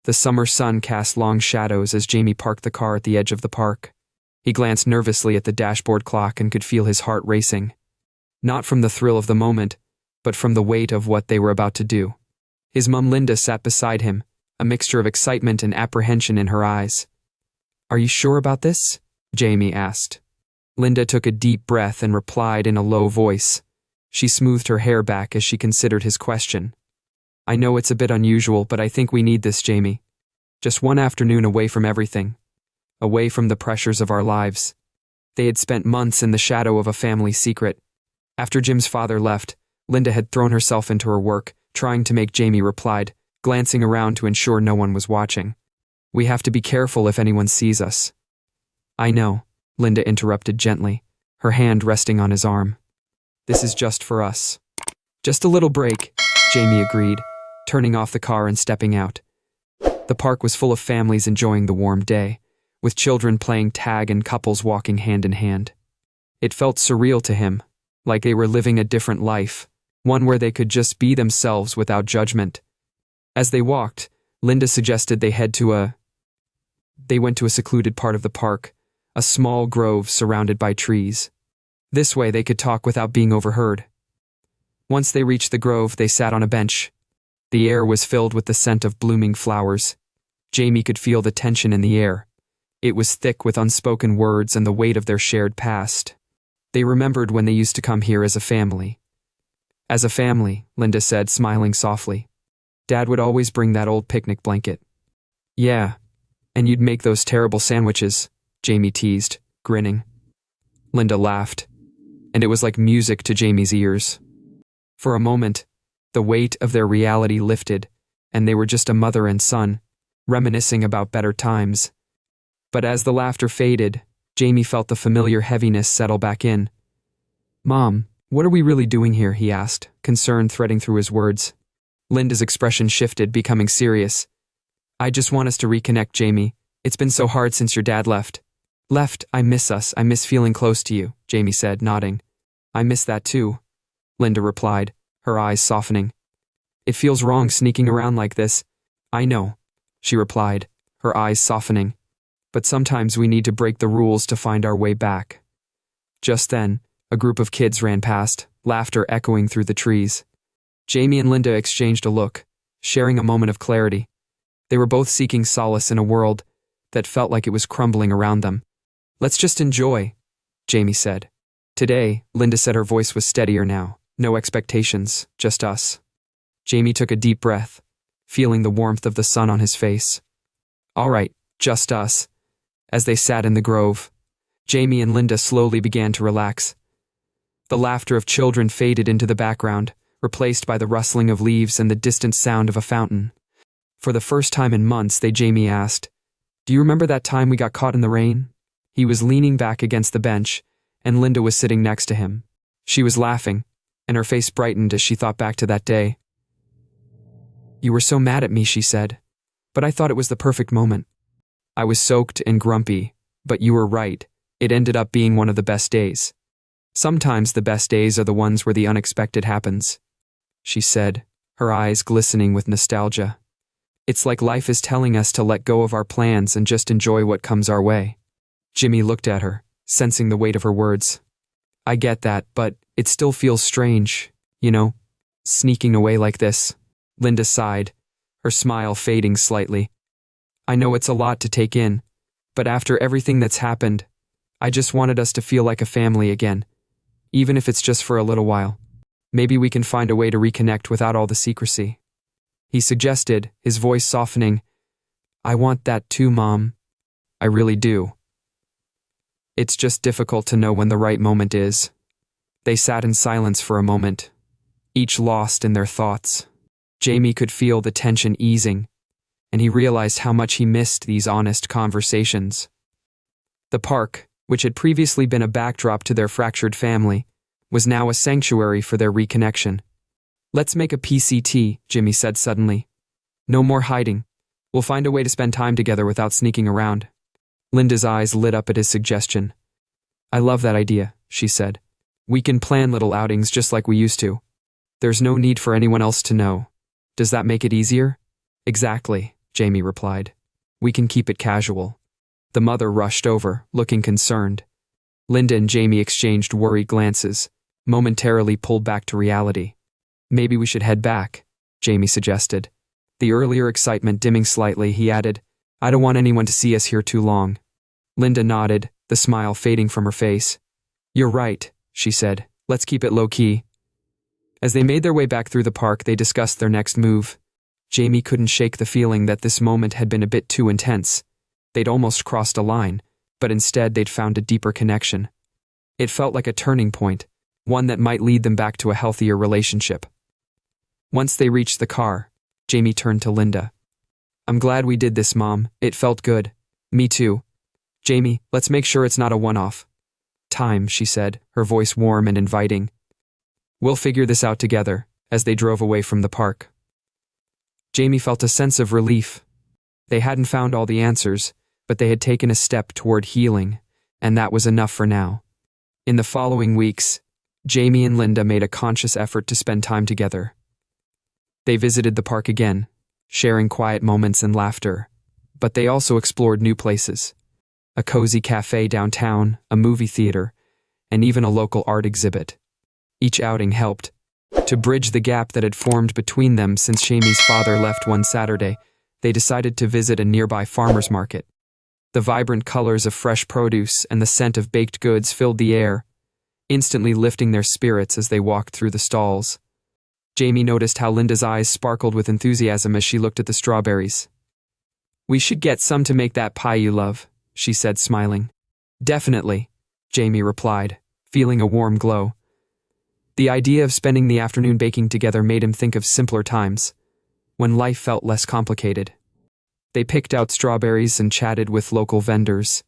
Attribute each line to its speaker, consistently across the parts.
Speaker 1: The summer sun cast long shadows as Jamie parked the car at the edge of the park. He glanced nervously at the dashboard clock and could feel his heart racing. Not from the thrill of the moment, but from the weight of what they were about to do. His mum Linda sat beside him, a mixture of excitement and apprehension in her eyes. "Are you sure about this?" Jamie asked. Linda took a deep breath and replied in a low voice. She smoothed her hair back as she considered his question. "I know it's a bit unusual, but I think we need this, Jamie. Just one afternoon away from everything. Away from the pressures of our lives." They had spent months in the shadow of a family secret. After Jim's father left, Linda had thrown herself into her work, trying to make Jamie replied, glancing around to ensure no one was watching. "We have to be careful if anyone sees us." "I know," Linda interrupted gently, her hand resting on his arm. "This is just for us." "Just a little break," Jamie agreed, turning off the car and stepping out. The park was full of families enjoying the warm day, with children playing tag and couples walking hand in hand. It felt surreal to him, like they were living a different life, one where they could just be themselves without judgment. As they walked, Linda suggested they went to a secluded part of the park, a small grove surrounded by trees. This way they could talk without being overheard. Once they reached the grove, they sat on a bench. The air was filled with the scent of blooming flowers. Jamie could feel the tension in the air. It was thick with unspoken words and the weight of their shared past. They remembered when they used to come here as a family. "As a family," Linda said, smiling softly. "Dad would always bring that old picnic blanket." "Yeah, and you'd make those terrible sandwiches," Jamie teased, grinning. Linda laughed, and it was like music to Jamie's ears. For a moment, the weight of their reality lifted, and they were just a mother and son, reminiscing about better times. But as the laughter faded, Jamie felt the familiar heaviness settle back in. "Mom, what are we really doing here?" he asked, concern threading through his words. Linda's expression shifted, becoming serious. "I just want us to reconnect, Jamie. It's been so hard since your dad left." I miss us. I miss feeling close to you," Jamie said, nodding. "I miss that too," Linda replied, her eyes softening. "It feels wrong sneaking around like this." "I know," she replied, her eyes softening. "But sometimes we need to break the rules to find our way back." Just then, a group of kids ran past, laughter echoing through the trees. Jamie and Linda exchanged a look, sharing a moment of clarity. They were both seeking solace in a world that felt like it was crumbling around them. "Let's just enjoy," Jamie said. "Today," Linda said, her voice was steadier now. "No expectations, just us." Jamie took a deep breath, feeling the warmth of the sun on his face. "All right, just us." As they sat in the grove, Jamie and Linda slowly began to relax. The laughter of children faded into the background, replaced by the rustling of leaves and the distant sound of a fountain. For the first time in months, Jamie asked, "Do you remember that time we got caught in the rain?" He was leaning back against the bench, and Linda was sitting next to him. She was laughing, and her face brightened as she thought back to that day. "You were so mad at me," she said, "but I thought it was the perfect moment. I was soaked and grumpy, but you were right. It ended up being one of the best days. Sometimes the best days are the ones where the unexpected happens," she said, her eyes glistening with nostalgia. "It's like life is telling us to let go of our plans and just enjoy what comes our way." Jimmy looked at her, sensing the weight of her words. "I get that, but it still feels strange, sneaking away like this." Linda sighed, her smile fading slightly. "I know it's a lot to take in, but after everything that's happened, I just wanted us to feel like a family again, even if it's just for a little while. Maybe we can find a way to reconnect without all the secrecy." He suggested, his voice softening. "I want that too, Mom. I really do. It's just difficult to know when the right moment is." They sat in silence for a moment, each lost in their thoughts. Jamie could feel the tension easing, and he realized how much he missed these honest conversations. The park, which had previously been a backdrop to their fractured family, was now a sanctuary for their reconnection. "Let's make a PCT," Jimmy said suddenly. "No more hiding. We'll find a way to spend time together without sneaking around." Linda's eyes lit up at his suggestion. "I love that idea," she said. "We can plan little outings just like we used to. There's no need for anyone else to know. Does that make it easier?" "Exactly," Jamie replied. We can keep it casual. The mother rushed over, looking concerned. Linda and Jamie exchanged worried glances, momentarily pulled back to reality. Maybe we should head back, Jamie suggested. The earlier excitement dimming slightly, he added, I don't want anyone to see us here too long. Linda nodded, the smile fading from her face. You're right, she said. Let's keep it low-key. As they made their way back through the park, they discussed their next move. Jamie couldn't shake the feeling that this moment had been a bit too intense. They'd almost crossed a line, but instead they'd found a deeper connection. It felt like a turning point, one that might lead them back to a healthier relationship. Once they reached the car, Jamie turned to Linda. I'm glad we did this, Mom. It felt good. Me too. Jamie, let's make sure it's not a one-off. Time, she said, her voice warm and inviting. We'll figure this out together, as they drove away from the park. Jamie felt a sense of relief. They hadn't found all the answers, but they had taken a step toward healing, and that was enough for now. In the following weeks, Jamie and Linda made a conscious effort to spend time together. They visited the park again, sharing quiet moments and laughter, but they also explored new places. A cozy cafe downtown, a movie theater, and even a local art exhibit. Each outing helped to bridge the gap that had formed between them since Jamie's father left one Saturday. They decided to visit a nearby farmer's market. The vibrant colors of fresh produce and the scent of baked goods filled the air, instantly lifting their spirits as they walked through the stalls. Jamie noticed how Linda's eyes sparkled with enthusiasm as she looked at the strawberries. We should get some to make that pie you love, she said, smiling. Definitely, Jamie replied, feeling a warm glow. The idea of spending the afternoon baking together made him think of simpler times, when life felt less complicated. They picked out strawberries and chatted with local vendors.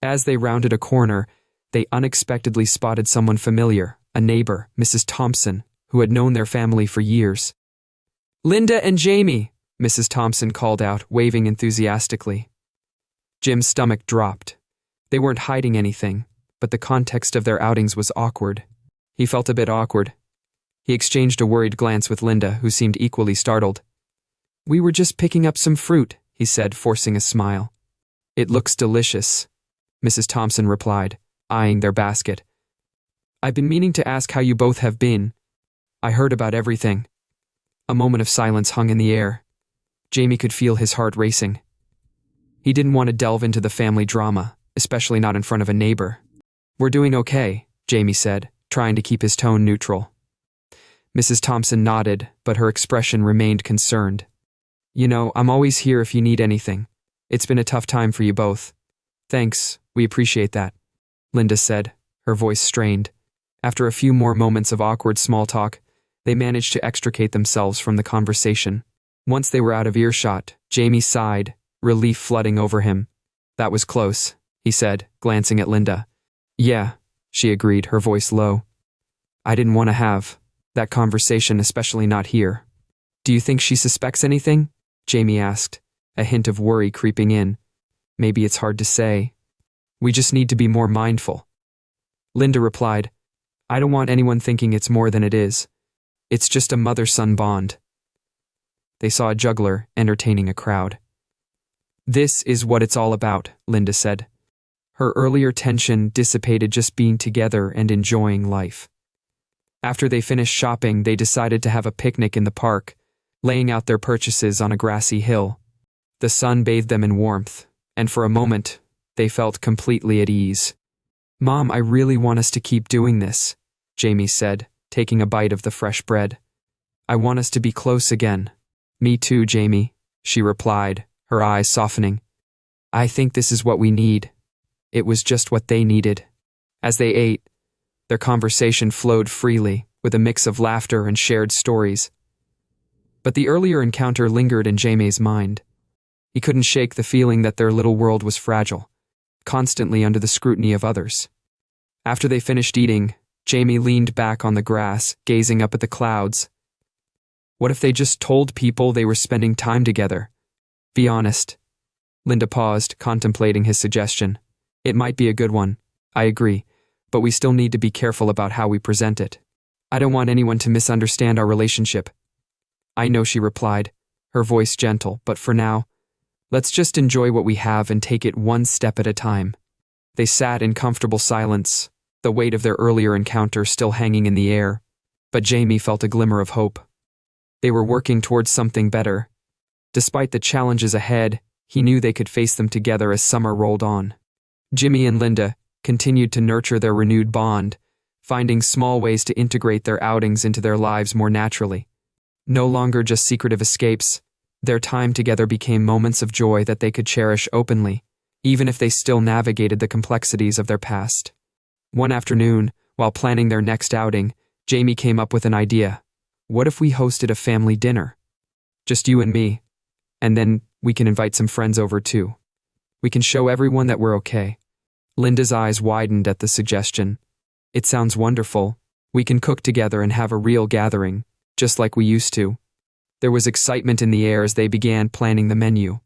Speaker 1: As they rounded a corner, they unexpectedly spotted someone familiar, a neighbor, Mrs. Thompson, who had known their family for years. Linda and Jamie, Mrs. Thompson called out, waving enthusiastically. Jim's stomach dropped. They weren't hiding anything, but the context of their outings was awkward. He felt a bit awkward. He exchanged a worried glance with Linda, who seemed equally startled. We were just picking up some fruit, he said, forcing a smile. It looks delicious, Mrs. Thompson replied, eyeing their basket. I've been meaning to ask how you both have been. I heard about everything. A moment of silence hung in the air. Jamie could feel his heart racing. He didn't want to delve into the family drama, especially not in front of a neighbor. We're doing okay, Jamie said, trying to keep his tone neutral. Mrs. Thompson nodded, but her expression remained concerned. You know, I'm always here if you need anything. It's been a tough time for you both. Thanks, we appreciate that, Linda said, her voice strained. After a few more moments of awkward small talk, they managed to extricate themselves from the conversation. Once they were out of earshot, Jamie sighed, relief flooding over him. That was close, he said, glancing at Linda. Yeah, she agreed, her voice low. I didn't want to have that conversation, especially not here. Do you think she suspects anything? Jamie asked, a hint of worry creeping in. Maybe it's hard to say. We just need to be more mindful. Linda replied, I don't want anyone thinking it's more than it is. It's just a mother-son bond. They saw a juggler entertaining a crowd. This is what it's all about, Linda said. Her earlier tension dissipated just being together and enjoying life. After they finished shopping, they decided to have a picnic in the park, laying out their purchases on a grassy hill. The sun bathed them in warmth, and for a moment, they felt completely at ease. Mom, I really want us to keep doing this, Jamie said, taking a bite of the fresh bread. I want us to be close again. Me too, Jamie, she replied, her eyes softening. I think this is what we need. It was just what they needed. As they ate, their conversation flowed freely, with a mix of laughter and shared stories. But the earlier encounter lingered in Jamie's mind. He couldn't shake the feeling that their little world was fragile, constantly under the scrutiny of others. After they finished eating, Jamie leaned back on the grass, gazing up at the clouds. What if they just told people they were spending time together? Be honest. Linda paused, contemplating his suggestion. It might be a good one, I agree, but we still need to be careful about how we present it. I don't want anyone to misunderstand our relationship. I know, she replied, her voice gentle. But for now, let's just enjoy what we have and take it one step at a time. They sat in comfortable silence, the weight of their earlier encounter still hanging in the air, but Jamie felt a glimmer of hope. They were working towards something better. Despite the challenges ahead, he knew they could face them together as summer rolled on. Jimmy and Linda continued to nurture their renewed bond, finding small ways to integrate their outings into their lives more naturally. No longer just secretive escapes, their time together became moments of joy that they could cherish openly, even if they still navigated the complexities of their past. One afternoon, while planning their next outing, Jamie came up with an idea. What if we hosted a family dinner? Just you and me. And then we can invite some friends over too. We can show everyone that we're okay. Linda's eyes widened at the suggestion. It sounds wonderful. We can cook together and have a real gathering, just like we used to. There was excitement in the air as they began planning the menu.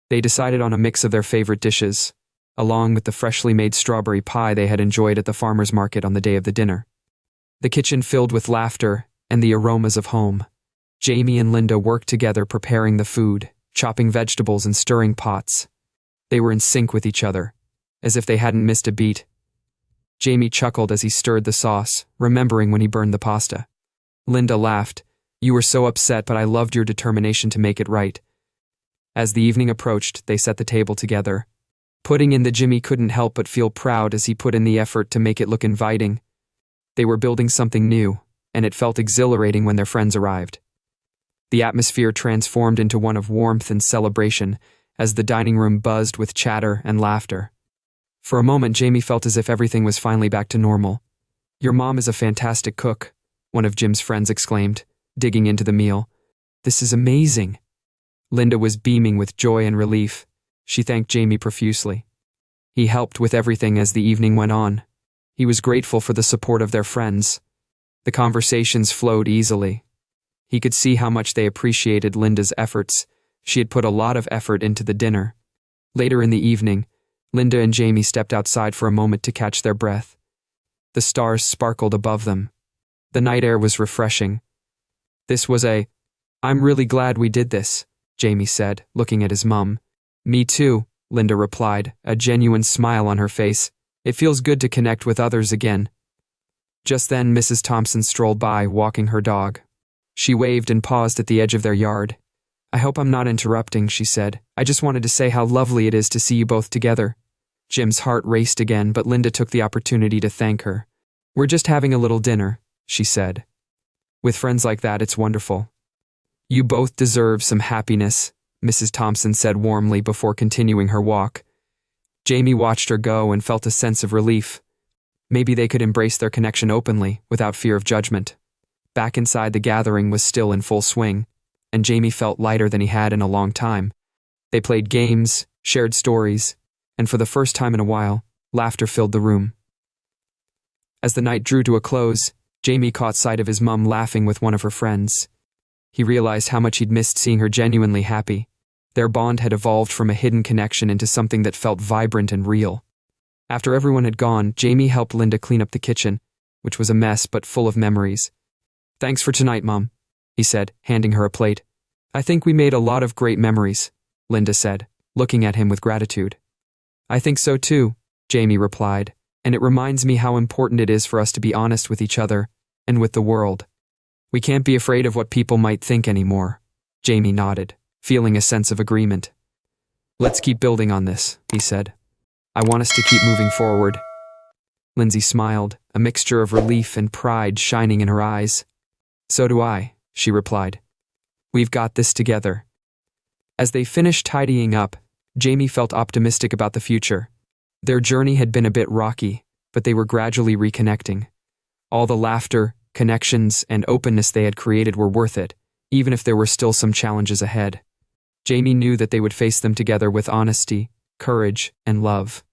Speaker 1: They decided on a mix of their favorite dishes, along with the freshly made strawberry pie they had enjoyed at the farmer's market on the day of the dinner. The kitchen filled with laughter and the aromas of home. Jamie and Linda worked together preparing the food, chopping vegetables and stirring pots. They were in sync with each other, as if they hadn't missed a beat. Jamie chuckled as he stirred the sauce, remembering when he burned the pasta. Linda laughed. You were so upset, but I loved your determination to make it right. As the evening approached, they set the table together. Putting in the Jimmy couldn't help but feel proud as he put in the effort to make it look inviting. They were building something new, and it felt exhilarating when their friends arrived. The atmosphere transformed into one of warmth and celebration as the dining room buzzed with chatter and laughter. For a moment, Jamie felt as if everything was finally back to normal. Your mom is a fantastic cook, one of Jim's friends exclaimed, digging into the meal. This is amazing. Linda was beaming with joy and relief. She thanked Jamie profusely. He helped with everything as the evening went on. He was grateful for the support of their friends. The conversations flowed easily. He could see how much they appreciated Linda's efforts. She had put a lot of effort into the dinner. Later in the evening, Linda and Jamie stepped outside for a moment to catch their breath. The stars sparkled above them. The night air was refreshing. I'm really glad we did this, Jamie said, looking at his mum. Me too, Linda replied, a genuine smile on her face. It feels good to connect with others again. Just then, Mrs. Thompson strolled by, walking her dog. She waved and paused at the edge of their yard. I hope I'm not interrupting, she said. I just wanted to say how lovely it is to see you both together. Jim's heart raced again, but Linda took the opportunity to thank her. We're just having a little dinner, she said. With friends like that, it's wonderful. You both deserve some happiness, Mrs. Thompson said warmly before continuing her walk. Jamie watched her go and felt a sense of relief. Maybe they could embrace their connection openly, without fear of judgment. Back inside, the gathering was still in full swing, and Jamie felt lighter than he had in a long time. They played games, shared stories, and for the first time in a while, laughter filled the room. As the night drew to a close, Jamie caught sight of his mum laughing with one of her friends. He realized how much he'd missed seeing her genuinely happy. Their bond had evolved from a hidden connection into something that felt vibrant and real. After everyone had gone, Jamie helped Linda clean up the kitchen, which was a mess but full of memories. Thanks for tonight, Mom, he said, handing her a plate. I think we made a lot of great memories, Linda said, looking at him with gratitude. I think so too, Jamie replied, and it reminds me how important it is for us to be honest with each other and with the world. We can't be afraid of what people might think anymore. Jamie nodded, feeling a sense of agreement. Let's keep building on this, he said. I want us to keep moving forward. Lindsay smiled, a mixture of relief and pride shining in her eyes. So do I, she replied. We've got this together. As they finished tidying up, Jamie felt optimistic about the future. Their journey had been a bit rocky, but they were gradually reconnecting. All the laughter, connections, and openness they had created were worth it, even if there were still some challenges ahead. Jamie knew that they would face them together with honesty, courage, and love.